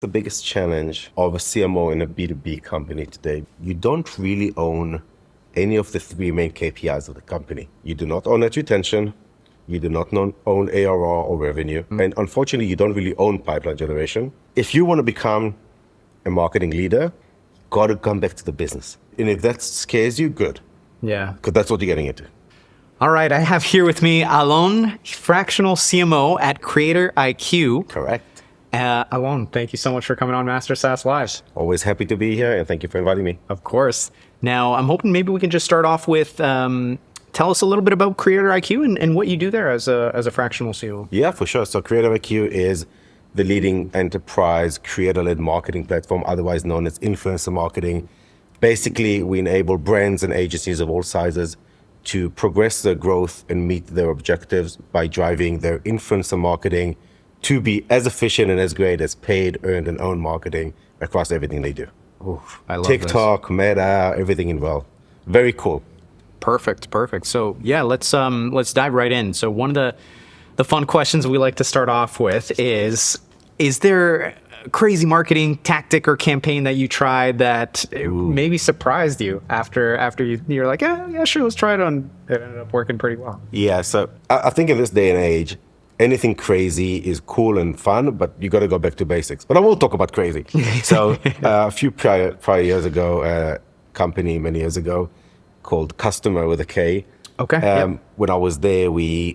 The biggest challenge of a CMO in a B2B company today, you don't really own any of the three main KPIs of the company. You do not own net retention, you do not own ARR or revenue, and unfortunately, you don't really own pipeline generation. If you want to become a marketing leader, got to come back to the business. And if that scares you, good. Yeah. Because that's what you're getting into. All right, I have here with me Alon, Fractional CMO at CreatorIQ. Correct. Alon, thank you so much for coming on Master SaaS Lives. Always happy to be here, and thank you for inviting me. Of course. Now, I'm hoping maybe we can just start off with tell us a little bit about CreatorIQ and what you do there as a fractional CMO. Yeah, for sure. So CreatorIQ is the leading enterprise creator-led marketing platform, otherwise known as influencer marketing. Basically, we enable brands and agencies of all sizes to progress their growth and meet their objectives by driving their influencer marketing to be as efficient and as great as paid, earned, and owned marketing across everything they do. Oof, I love TikTok, Meta, everything involved. Very cool. Perfect. So yeah, let's dive right in. So one of the fun questions we like to start off with is there a crazy marketing tactic or campaign that you tried that maybe surprised you after you're like, yeah, sure, let's try it on. It ended up working pretty well. Yeah, so I think in this day and age, anything crazy is cool and fun, but you got to go back to basics. But I will talk about crazy. So a few prior years ago, a company many years ago called Customer with a K. Okay. When I was there, we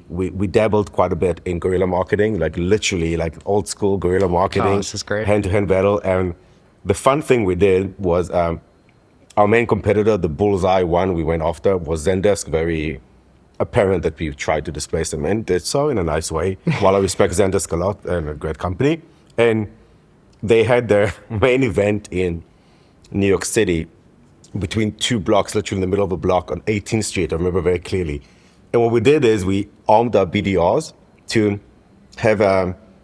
dabbled quite a bit in guerrilla marketing, like literally like old school guerrilla marketing. Oh, this is great. Hand-to-hand battle. And the fun thing we did was our main competitor, the bullseye one we went after, was Zendesk. Very apparent that we tried to displace them and did so in a nice way. While I respect Zendesk a lot and a great company. And they had their main event in New York City between two blocks, literally in the middle of a block on 18th Street. I remember very clearly. And what we did is we armed our BDRs to have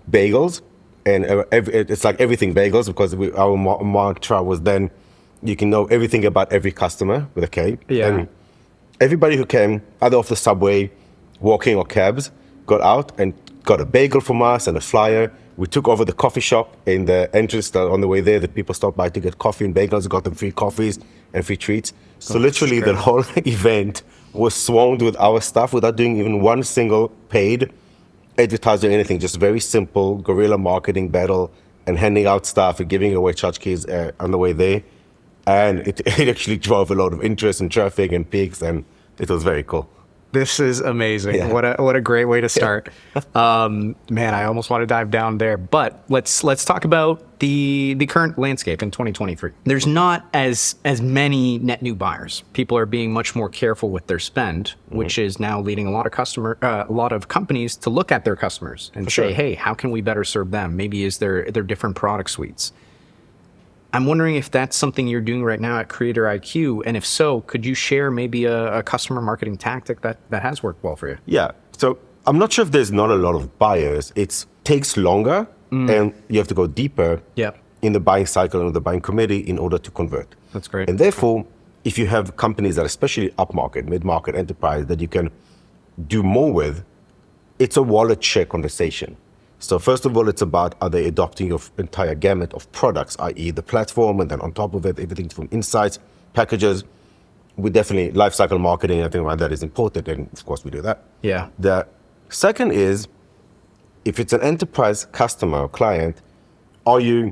bagels, and it's like everything bagels, because our mantra was then you can know everything about every customer with a K. Yeah. And everybody who came, either off the subway, walking, or cabs, got out and got a bagel from us and a flyer. We took over the coffee shop in the entrance. On the way there, the people stopped by to get coffee and bagels, got them free coffees and free treats. So literally the whole event was swarmed with our stuff without doing even one single paid advertising or anything. Just very simple guerrilla marketing battle and handing out stuff and giving away tchotchkes on the way there. And it actually drove a lot of interest and traffic and peaks, and it was very cool. This is amazing. Yeah. What a great way to start. Man, I almost want to dive down there, but let's talk about the current landscape in 2023. There's not as many net new buyers. People are being much more careful with their spend, which is now leading a lot of companies to look at their customers and say, hey, how can we better serve them? Maybe is there different product suites? I'm wondering if that's something you're doing right now at CreatorIQ, and if so, could you share maybe a customer marketing tactic that has worked well for you? Yeah, so I'm not sure if there's not a lot of buyers. It takes longer, and you have to go deeper in the buying cycle and the buying committee in order to convert. That's great. And therefore, if you have companies that are especially upmarket, mid-market enterprise that you can do more with, it's a wallet share conversation. So first of all, it's about, are they adopting your entire gamut of products, i.e. the platform, and then on top of it, everything from insights, packages. We definitely, lifecycle marketing, I think that is important, and of course we do that. Yeah. The second is, if it's an enterprise customer or client, are you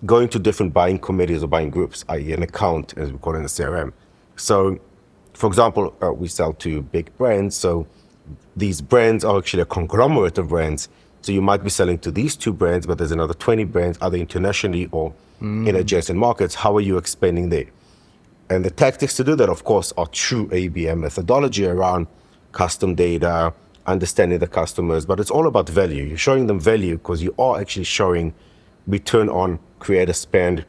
going to different buying committees or buying groups, i.e. an account, as we call it in the CRM? So, for example, we sell to big brands, so these brands are actually a conglomerate of brands. So you might be selling to these two brands, but there's another 20 brands, either internationally or in adjacent markets. How are you expanding there? And the tactics to do that, of course, are true ABM methodology around custom data, understanding the customers, but it's all about value. You're showing them value because you are actually showing return on creator spend,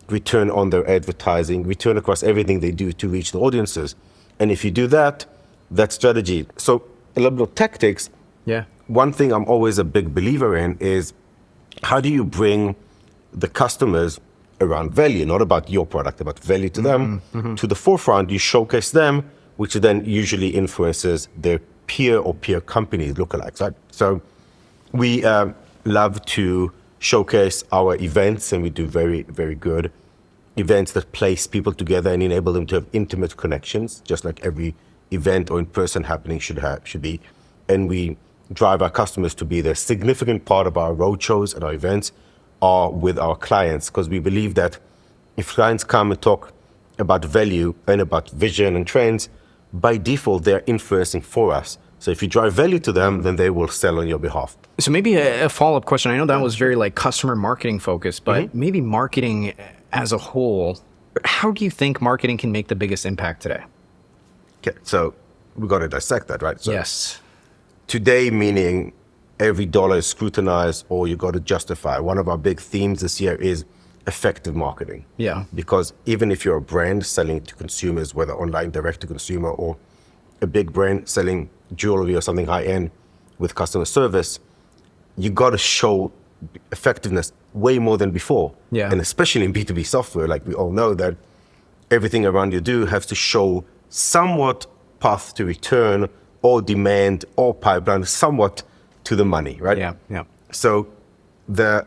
return on their advertising, return across everything they do to reach the audiences. And if you do that, that's strategy. So a little bit of tactics. Yeah. One thing I'm always a big believer in is how do you bring the customers around value, not about your product, about value to them, to the forefront. You showcase them, which then usually influences their peer or peer companies, lookalikes, right? So we love to showcase our events, and we do very, very good events that place people together and enable them to have intimate connections, just like every event or in-person happening should be. And we drive our customers to be there. Significant part of our roadshows and our events are with our clients, because we believe that if clients come and talk about value and about vision and trends, by default, they're influencing for us. So if you drive value to them, then they will sell on your behalf. So maybe a follow-up question. I know that was very like customer marketing focused, but maybe marketing as a whole, how do you think marketing can make the biggest impact today? Okay, so we got to dissect that, right? So Yes. today, meaning every dollar is scrutinized or you got to justify. One of our big themes this year is effective marketing. Yeah. Because even if you're a brand selling to consumers, whether online, direct to consumer, or a big brand selling jewelry or something high end with customer service, you got to show effectiveness way more than before. Yeah. And especially in B2B software, like we all know that everything around you do has to show somewhat path to return or demand or pipeline, somewhat to the money, right? Yeah. Yeah. So the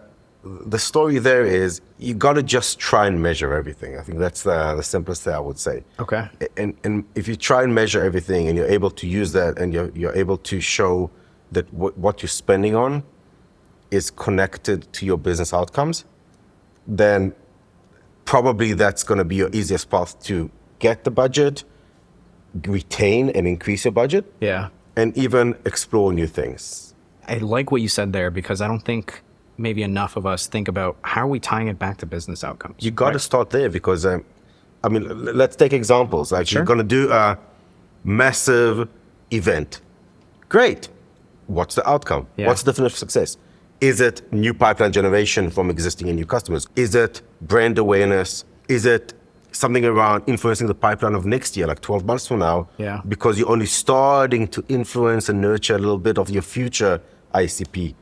story there is you got to just try and measure everything. I think that's the simplest thing I would say. Okay. And if you try and measure everything and you're able to use that and you're able to show that what you're spending on is connected to your business outcomes, then probably that's going to be your easiest path to get the budget, retain and increase your budget, Yeah. and even explore new things. I like what you said there, because I don't think maybe enough of us think about how are we tying it back to business outcomes. You got to start there because, let's take examples. Like Sure. you're going to do a massive event. Great. What's the outcome? Yeah. What's the definition of success? Is it new pipeline generation from existing and new customers? Is it brand awareness? Is it something around influencing the pipeline of next year, like 12 months from now? Yeah. Because you're only starting to influence and nurture a little bit of your future ICP.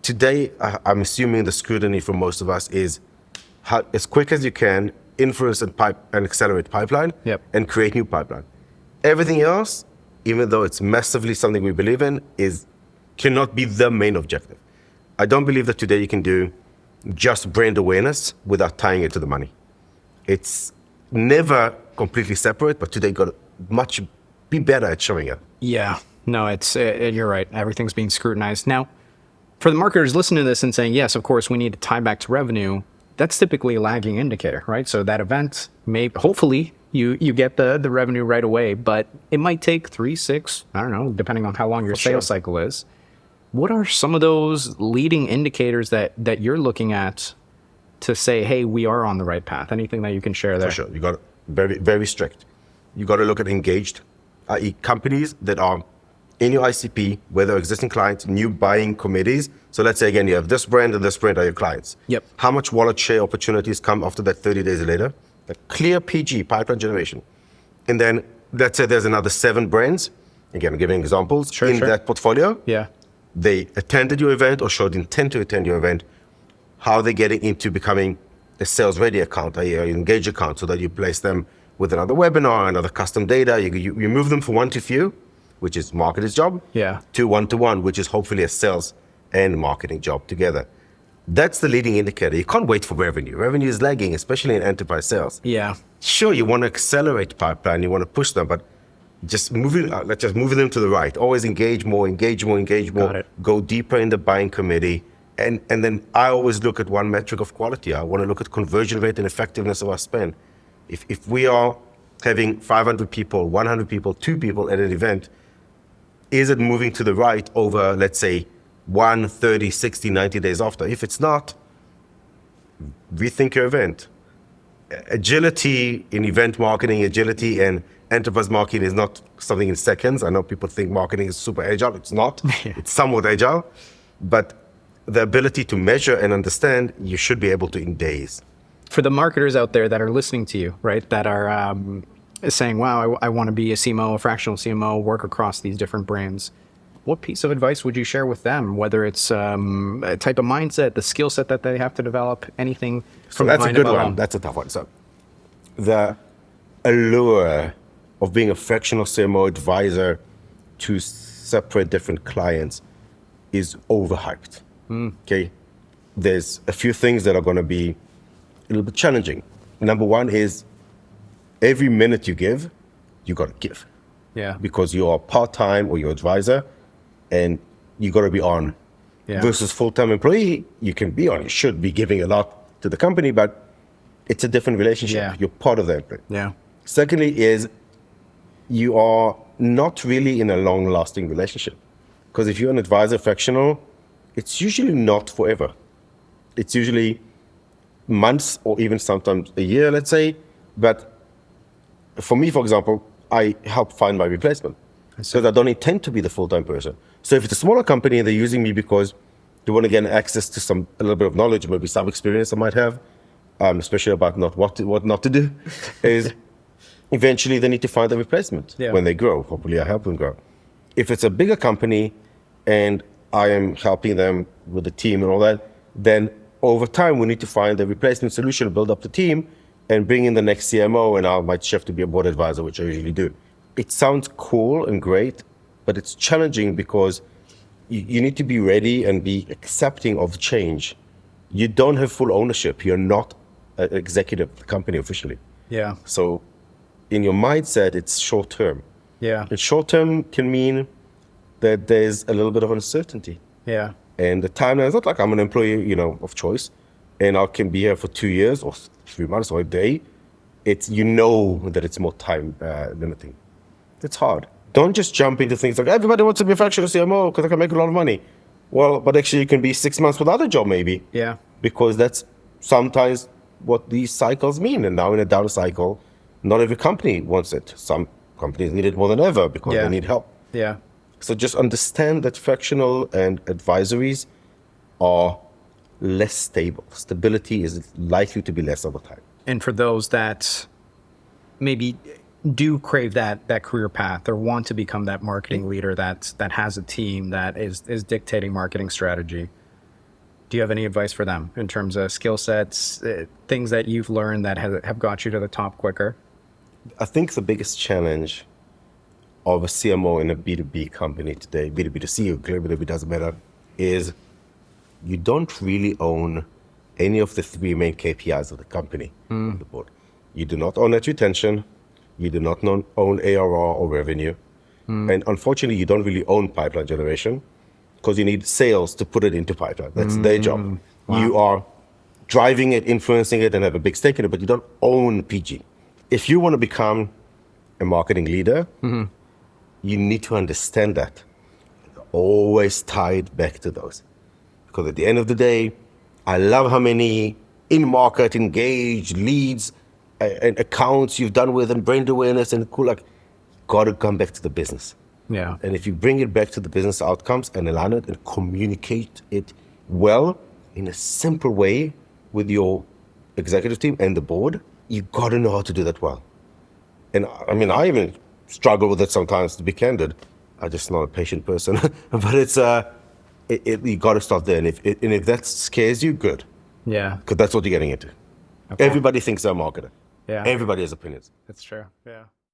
Today, I'm assuming the scrutiny for most of us is how, as quick as you can, influence and accelerate pipeline Yep. and create new pipeline. Everything else, even though it's massively something we believe in, cannot be the main objective. I don't believe that today you can do just brand awareness without tying it to the money. It's never completely separate, but today got to be better at showing it. Yeah. No, you're right. Everything's being scrutinized. Now, for the marketers listening to this and saying, yes, of course, we need to tie back to revenue, that's typically a lagging indicator, right? So that event hopefully you get the revenue right away, but it might take 3, 6, I don't know, depending on how long your sales cycle is. What are some of those leading indicators that you're looking at to say, hey, we are on the right path? Anything that you can share there? For sure. You got very, very strict. You got to look at engaged, i.e. companies that are in your ICP, whether existing clients, new buying committees. So let's say, again, you have this brand and this brand are your clients. Yep. How much wallet share opportunities come after that 30 days later? A clear PG, pipeline generation. And then let's say there's another 7 brands. Again, I'm giving examples in that portfolio. Yeah. They attended your event or showed intent to attend your event. How are they getting into becoming a sales ready account, an engaged account, so that you place them with another webinar, another custom data. You move them from one to few, which is marketer's job, to one-to-one, which is hopefully a sales and marketing job together. That's the leading indicator. You can't wait for revenue. Revenue is lagging, especially in enterprise sales. Yeah. Sure, you want to accelerate pipeline, you want to push them, but let's just move them to the right. Always engage more. Got it. Go deeper in the buying committee. And then I always look at one metric of quality. I want to look at conversion rate and effectiveness of our spend. If we are having 500 people, 100 people, 2 people at an event, is it moving to the right over, let's say, 1, 30, 60, 90 days after? If it's not, rethink your event. Agility in event marketing, agility in enterprise marketing is not something in seconds. I know people think marketing is super agile. It's not. It's somewhat agile. But the ability to measure and understand, you should be able to in days. For the marketers out there that are listening to you, right, that are saying, wow, I want to be a CMO, a fractional CMO, work across these different brands, what piece of advice would you share with them? Whether it's a type of mindset, the skill set that they have to develop, anything from that's a good one. alone? That's a tough one. So the allure of being a fractional CMO advisor to separate different clients is overhyped. Okay, there's a few things that are going to be a little bit challenging. Number one is every minute you give, you got to give. Yeah. Because you are part-time or you're advisor and you got to be on. Yeah. Versus full-time employee, you can be on. You should be giving a lot to the company, but it's a different relationship. Yeah. You're part of that. Yeah. Secondly is you are not really in a long-lasting relationship. Because if you're an advisor fractional, it's usually not forever. It's usually months or even sometimes a year, let's say. But for me, for example, I help find my replacement. So I don't intend to be the full-time person. So if it's a smaller company and they're using me because they want to get access to a little bit of knowledge, maybe some experience I might have, especially about what not to do, is eventually they need to find a replacement when they grow. Hopefully I help them grow. If it's a bigger company and I am helping them with the team and all that, then over time we need to find a replacement solution, build up the team, and bring in the next CMO, and I might shift to be a board advisor, which I usually do. It sounds cool and great, but it's challenging because you need to be ready and be accepting of change. You don't have full ownership. You're not an executive of the company officially. Yeah. So in your mindset, it's short term. Yeah. And short term can mean that there's a little bit of uncertainty. Yeah. And the timeline is not like I'm an employee, of choice, and I can be here for 2 years or 3 months or a day. It's, that it's more time limiting. It's hard. Don't just jump into things like everybody wants to be a fractional CMO because I can make a lot of money. Well, but actually you can be 6 months without a job maybe. Yeah. Because that's sometimes what these cycles mean. And now in a down cycle, not every company wants it. Some companies need it more than ever because they need help. Yeah. So just understand that fractional and advisories are less stable. Stability is likely to be less over time. And for those that maybe do crave that career path or want to become that marketing leader that has a team that is dictating marketing strategy, do you have any advice for them in terms of skill sets, things that you've learned that have got you to the top quicker? I think the biggest challenge of a CMO in a B2B company today, B2B2C or B2B doesn't matter, is you don't really own any of the 3 main KPIs of the company on the board. You do not own net retention, you do not own ARR or revenue, and unfortunately you don't really own pipeline generation because you need sales to put it into pipeline. That's their job. Wow. You are driving it, influencing it, and have a big stake in it, but you don't own PG. If you want to become a marketing leader, you need to understand that. Always tied back to those. Because at the end of the day, I love how many in-market engaged leads and accounts you've done with and brand awareness and cool, got to come back to the business. Yeah. And if you bring it back to the business outcomes and align it and communicate it well in a simple way with your executive team and the board, you got to know how to do that well. And I mean, I even struggle with it sometimes, to be candid. I'm just not a patient person, but it's you got to start there. And if that scares you, good. Yeah. Because that's what you're getting into. Okay. Everybody thinks they're a marketer. Yeah. Everybody has opinions. That's true. Yeah.